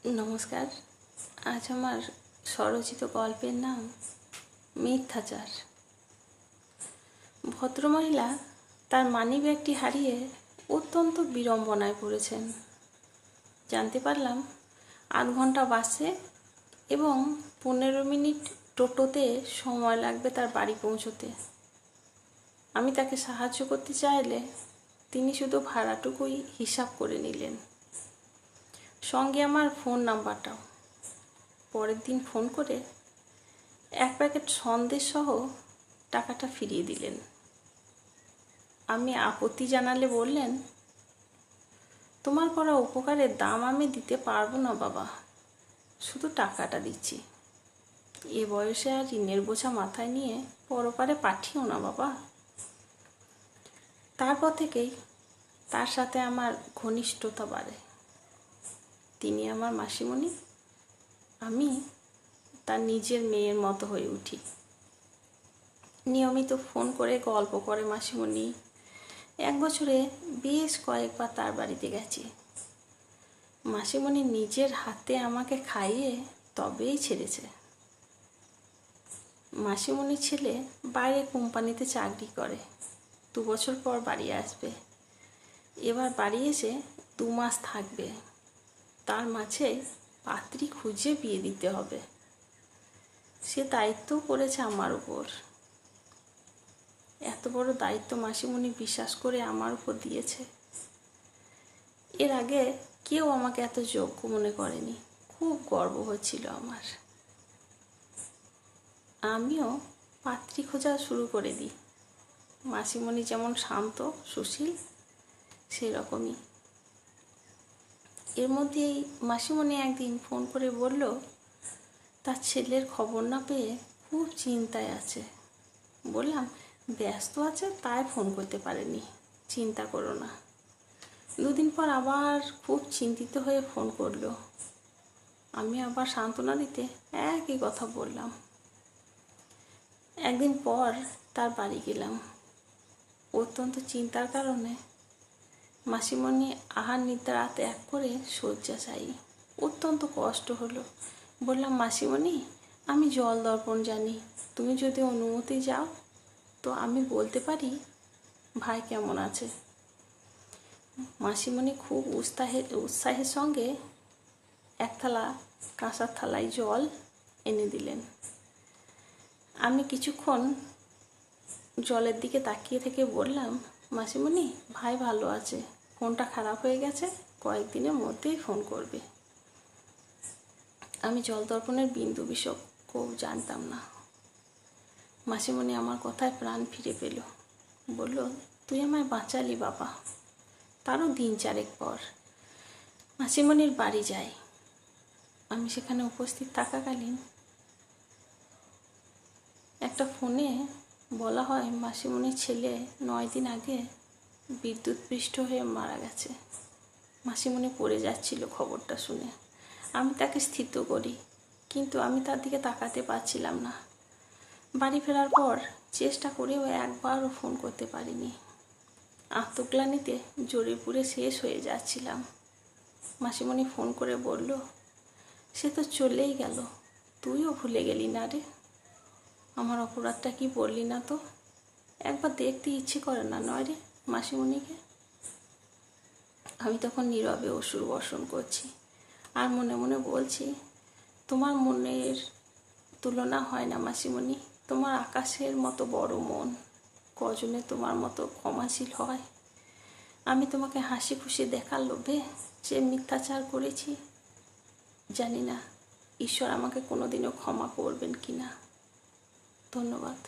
নমস্কার। আজ আমার স্বরচিত গল্পের নাম মিথ্যাচার। ভদ্রমহিলা তার মানিব্যাগটি হারিয়ে অত্যন্ত বিড়ম্বনায় পড়েছেন। জানতে পারলাম ৮ ঘন্টা বাসে এবং ১৫ মিনিট টোটোতে সময় লাগবে তার বাড়ি পৌঁছতে। আমি তাকে সাহায্য করতে চাইলে তিনি শুধু ভাড়াটুকুই হিসাব করে নিলেন, সঙ্গে আমার ফোন নাম্বারটাও। পরের দিন ফোন করে 1 প্যাকেট সন্দেশ সহ টাকাটা ফিরিয়ে দিলেন। আমি আপত্তি জানালে বললেন, তোমার করা উপকারের দাম আমি দিতে পারবো না বাবা, শুধু টাকাটা দিচ্ছি। এ বয়সে আর ঋণের বোঝা মাথায় নিয়ে পরপারে পাঠিও না বাবা। তারপর থেকেই তার সাথে আমার ঘনিষ্ঠতা বাড়ে। তিনি আমার মাসিমণি, আমি তার নিজের মেয়ের মতো হয়ে উঠি। নিয়মিত ফোন করে গল্প করে মাসিমণি। 1 বছরে বেশ কয়েকবার তার বাড়িতে গেছি। মাসিমণি নিজের হাতে আমাকে খাইয়ে তবেই ছেড়েছে। মাসিমণির ছেলে বাইরে কোম্পানিতে চাকরি করে, 2 বছর পর বাড়ি আসবে। এবার বাড়ি এসে 2 মাস থাকবে। তার মাঝে পাত্রী খুঁজে বিয়ে দিতে হবে। সে দায়িত্বও পড়েছে আমার উপর। এত বড় দায়িত্ব মাসিমণি বিশ্বাস করে আমার উপর দিয়েছে। এর আগে কেউ আমাকে এত যোগ্য মনে করেনি। খুব গর্ব হচ্ছিল আমার। আমিও পাত্রী খোঁজা শুরু করে দিই। মাসিমণি যেমন শান্ত সুশীল, সেরকমই। এর মধ্যেই মাসিমণি একদিন ফোন করে বলল, তার ছেলের খবর না পেয়ে খুব চিন্তায় আছে। বললাম, ব্যস্ত আছে তাই ফোন করতে পারেনি, চিন্তা করো না। 2 দিন পর আবার খুব চিন্তিত হয়ে ফোন করলো। আমি আবার সান্ত্বনা দিতে একই কথা বললাম। একদিন পর তার বাড়ি গেলাম। অত্যন্ত চিন্তার কারণে মাসিমণি আহার নিদ্রা ত্যাগ করে শয্যাশায়ী। অত্যন্ত কষ্ট হলো। বললাম, মাসিমণি, আমি জল দর্পণ জানি। তুমি যদি অনুমতি যাও তো আমি বলতে পারি ভাই কেমন আছে। মাসিমণি খুব উৎসাহের সঙ্গে 1 থালা কাঁসার থালায় জল এনে দিলেন। আমি কিছুক্ষণ জলের দিকে তাকিয়ে থেকে বললাম, মাসিমণি, ভাই ভালো আছে, ফোনটা খারাপ হয়ে গেছে, কয়েকদিনের মধ্যেই ফোন করবে। আমি জল দর্পণের বিন্দু বিশেষও জানতাম না। মাসিমণি আমার কথায় প্রাণ ফিরে পেল। বলল, তুই আমায় বাঁচালি বাবা। তারও দিন 4 পর মাসিমণির বাড়ি যাই। আমি সেখানে উপস্থিত থাকাকালীন একটা ফোনে বলা হয় মাসিমণির ছেলে 9 দিন আগে বিদ্যুৎপৃষ্ট হয়ে মারা গেছে। মাসিমণি পড়ে যাচ্ছিল খবরটা শুনে। আমি তাকে স্থিত করি, কিন্তু আমি তার দিকে তাকাতে পারছিলাম না। বাড়ি ফেরার পর চেষ্টা করেও একবারও ফোন করতে পারিনি। আত্মগ্লানিতে জোরে পুরে শেষ হয়ে যাচ্ছিলাম। মাসিমণি ফোন করে বলল, সে তো চলেই গেল, তুইও ভুলে গেলি না রে। আমার অপরাধটা কি বললি না তো? একবার দেখতে ইচ্ছে করে না নয় রে মাসিমণিকে? আমি তখন নীরবে অশ্রু বর্ষণ করছি আর মনে মনে বলছি, তোমার মনের তুলনা হয় না মাসিমণি। তোমার আকাশের মতো বড় মন, কজনে তোমার মতো ক্ষমাশীল হয়? আমি তোমাকে হাসি খুশি দেখার লোভে যে মিথ্যাচার করেছি, জানি না ঈশ্বর আমাকে কোনোদিনও ক্ষমা করবেন কিনা। ধন্যবাদ।